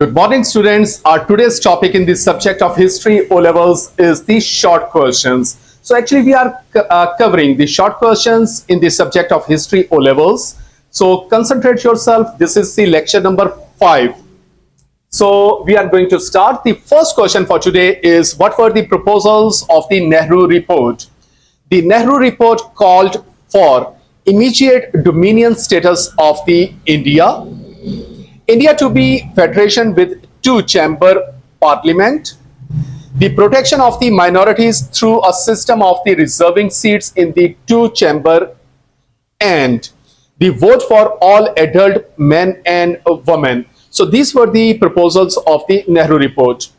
Good morning, students. Our today's topic in the subject of history O levels is the short questions. So actually we are covering the short questions in the subject of history O levels. So concentrate yourself. This is the lecture number 5. So we are going to start. The first question for today is, what were the proposals of the Nehru report? The Nehru report called for immediate dominion status of the India to be federation with two-chamber parliament, the protection of the minorities through a system of the reserving seats in the two-chamber, and the vote for all adult men and women. So these were the proposals of the Nehru report.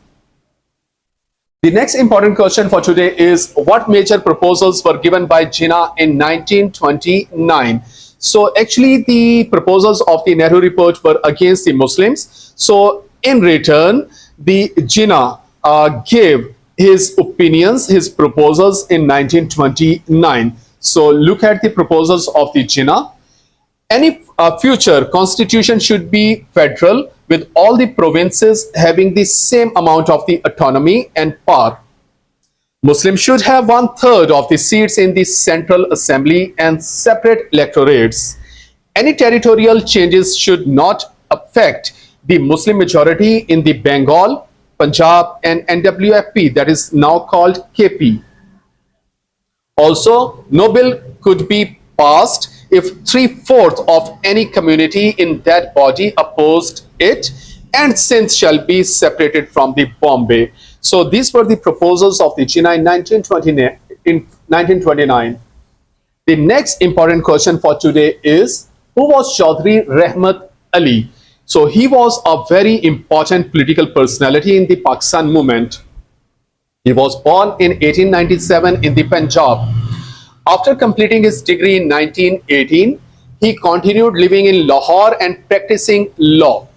The next important question for today is, what major proposals were given by Jinnah in 1929? So actually the proposals of the Nehru report were against the Muslims. So in return, the Jinnah gave his opinions, his proposals in 1929. So look at the proposals of the Jinnah. Any future constitution should be federal, with all the provinces having the same amount of the autonomy and power. Muslims should have 1/3 of the seats in the Central Assembly and separate electorates. Any territorial changes should not affect the Muslim majority in the Bengal, Punjab and NWFP, that is now called KP. Also, no bill could be passed if 3/4 of any community in that body opposed it, and Sindh shall be separated from the Bombay. So these were the proposals of the Jinnah in 1929. The next important question for today is, who was Chaudhry Rahmat Ali? So he was a very important political personality in the Pakistan movement. He was born in 1897 in the Punjab. After completing his degree in 1918, he continued living in Lahore and practicing law.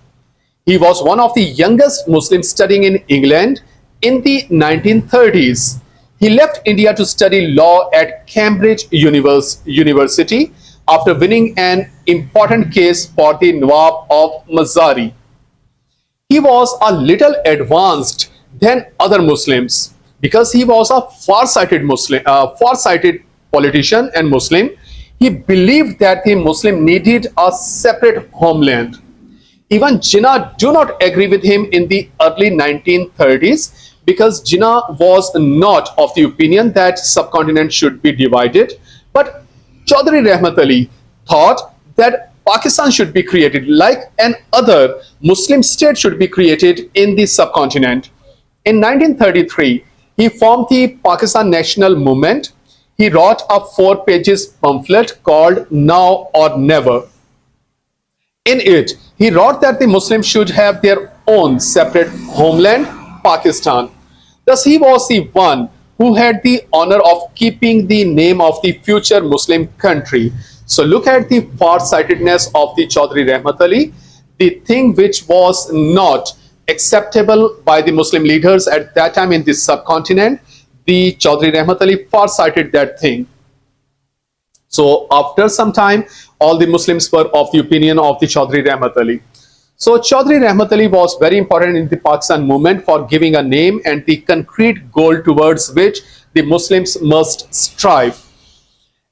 He was one of the youngest Muslims studying in England in the 1930s. He left India to study law at Cambridge University after winning an important case for the Nawab of Mazari. He was a little advanced than other Muslims because he was a far-sighted politician and Muslim. He believed that the Muslim needed a separate homeland. Even Jinnah do not agree with him in the early 1930s, because Jinnah was not of the opinion that subcontinent should be divided, but Chaudhry Rahmat Ali thought that Pakistan should be created like an other Muslim state should be created in the subcontinent. In 1933, he formed the Pakistan National Movement. He wrote a 4-page pamphlet called Now or Never. In it, he wrote that the Muslims should have their own separate homeland, Pakistan. Thus, he was the one who had the honor of keeping the name of the future Muslim country. So look at the far-sightedness of the Chaudhry Rahmat Ali. The thing which was not acceptable by the Muslim leaders at that time in this subcontinent, the Chaudhry Rahmat Ali far-sighted that thing. So after some time, all the Muslims were of the opinion of the Chaudhry Rahmat Ali. So Chaudhry Rahmat Ali was very important in the Pakistan movement for giving a name and the concrete goal towards which the Muslims must strive.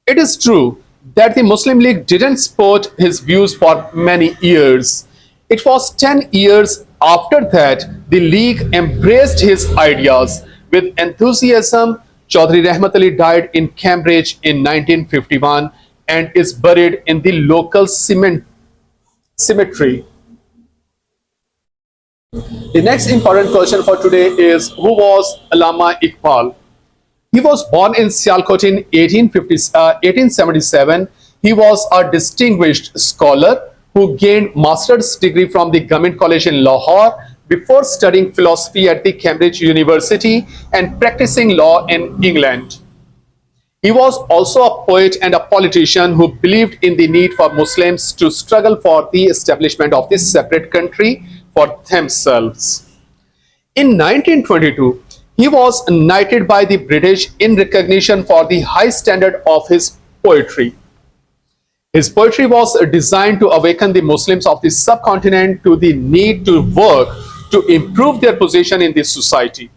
It is true that the Muslim League didn't support his views for many years. It was 10 years after that the League embraced his ideas with enthusiasm. Chaudhry Rahmat Ali died in Cambridge in 1951 and is buried in the local cemetery. The next important question for today is, who was Allama Iqbal? He was born in Sialkot in 1877. He was a distinguished scholar who gained master's degree from the Government College in Lahore before studying philosophy at the Cambridge University and practicing law in England. He was also a poet and a politician who believed in the need for Muslims to struggle for the establishment of this separate country for themselves. In 1922, he was knighted by the British in recognition for the high standard of his poetry. His poetry was designed to awaken the Muslims of the subcontinent to the need to work to improve their position in the society.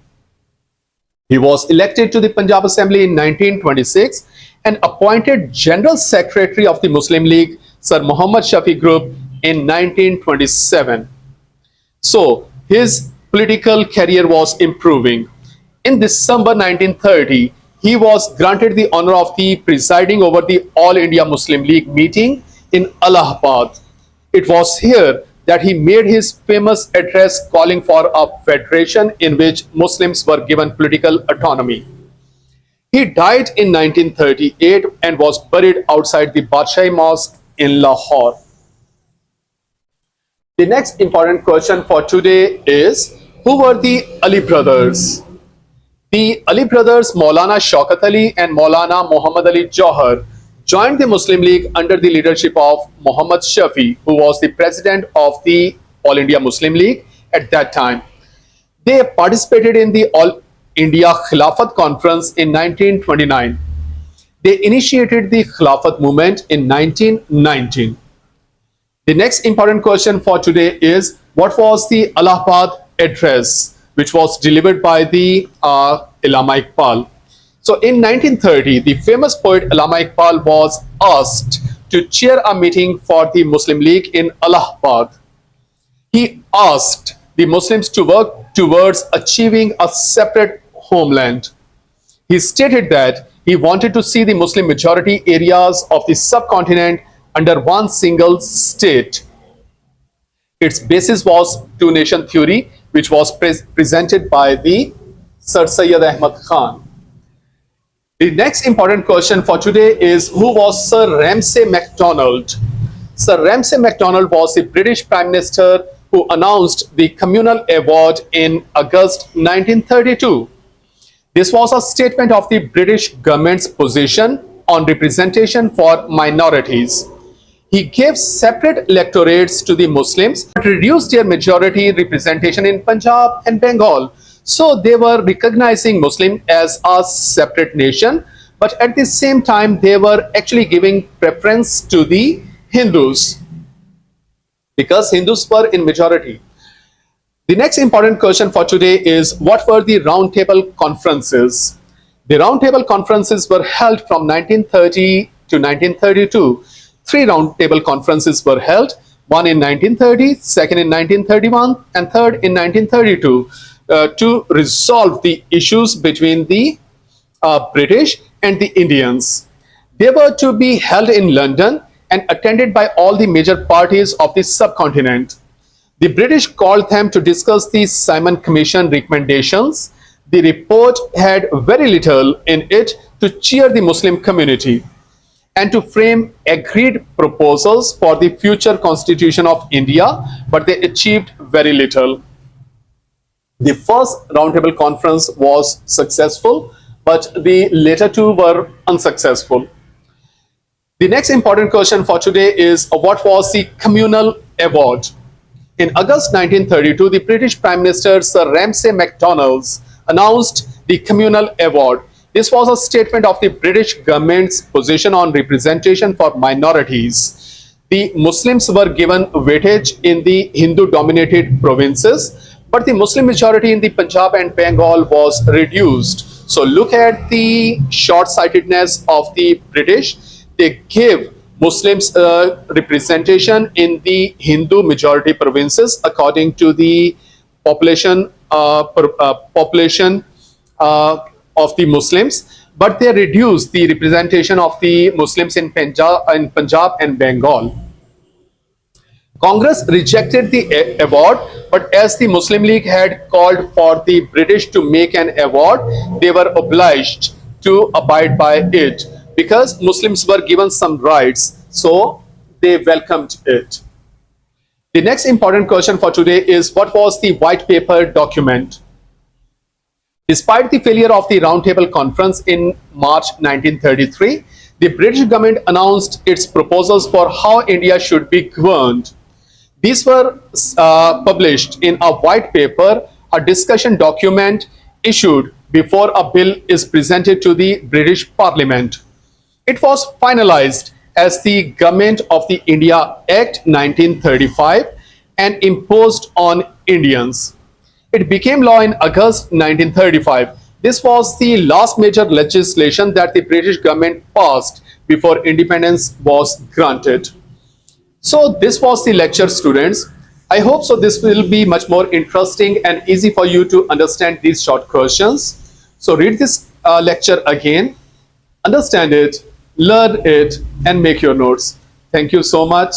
He was elected to the Punjab Assembly in 1926 and appointed General Secretary of the Muslim League, Sir Muhammad Shafi Group, in 1927. So his political career was improving. In December 1930, he was granted the honor of the presiding over the All India Muslim League meeting in Allahabad. It was here that he made his famous address calling for a federation in which Muslims were given political autonomy. He died in 1938 and was buried outside the Badshahi Mosque in Lahore. The next important question for today is, who were the Ali brothers? The Ali brothers, Maulana Shaukat Ali and Maulana Muhammad Ali Jauhar, joined the Muslim League under the leadership of Muhammad Shafi, who was the president of the All India Muslim League at that time. They participated in the All India Khilafat Conference in 1929. They initiated the Khilafat movement in 1919. The next important question for today is, what was the Allahabad address which was delivered by the Allama Iqbal? So in 1930, the famous poet Allama Iqbal was asked to chair a meeting for the Muslim League in Allahabad. He asked the Muslims to work towards achieving a separate homeland. He stated that he wanted to see the Muslim majority areas of the subcontinent under one single state. Its basis was two-nation theory, which was presented by the Sir Syed Ahmad Khan. The next important question for today is, who was Sir Ramsay MacDonald? Sir Ramsay MacDonald was the British Prime Minister who announced the Communal Award in August 1932. This was a statement of the British government's position on representation for minorities. He gave separate electorates to the Muslims, but reduced their majority representation in Punjab and Bengal. So they were recognizing Muslim as a separate nation, but at the same time they were actually giving preference to the Hindus because Hindus were in majority. The next important question for today is, what were the roundtable conferences? The roundtable conferences were held from 1930 to 1932. Three roundtable conferences were held, one in 1930, second in 1931, and third in 1932, to resolve the issues between the British and the Indians. They were to be held in London and attended by all the major parties of the subcontinent. The British called them to discuss the Simon Commission recommendations. The report had very little in it to cheer the Muslim community and to frame agreed proposals for the future constitution of India, but they achieved very little. The first roundtable conference was successful, but the later two were unsuccessful. The next important question for today is, what was the Communal Award? In August 1932, the British Prime Minister Sir Ramsay MacDonald announced the Communal Award. This was a statement of the British government's position on representation for minorities. The Muslims were given weightage in the Hindu-dominated provinces, but the Muslim majority in the Punjab and Bengal was reduced. So look at the short-sightedness of the British. They gave Muslims representation in the Hindu majority provinces according to the population of the Muslims, but they reduced the representation of the Muslims in Punjab and Bengal. Congress rejected the award, but as the Muslim League had called for the British to make an award, they were obliged to abide by it because Muslims were given some rights, so they welcomed it. The next important question for today is, what was the white paper document? Despite the failure of the Roundtable Conference in March 1933, the British government announced its proposals for how India should be governed. These were published in a white paper, a discussion document issued before a bill is presented to the British Parliament. It was finalized as the Government of the India Act 1935 and imposed on Indians. It became law in August 1935. This was the last major legislation that the British government passed before independence was granted. So this was the lecture, students. I hope so this will be much more interesting and easy for you to understand these short questions. So read this lecture again, understand it, learn it, and make your notes. Thank you so much.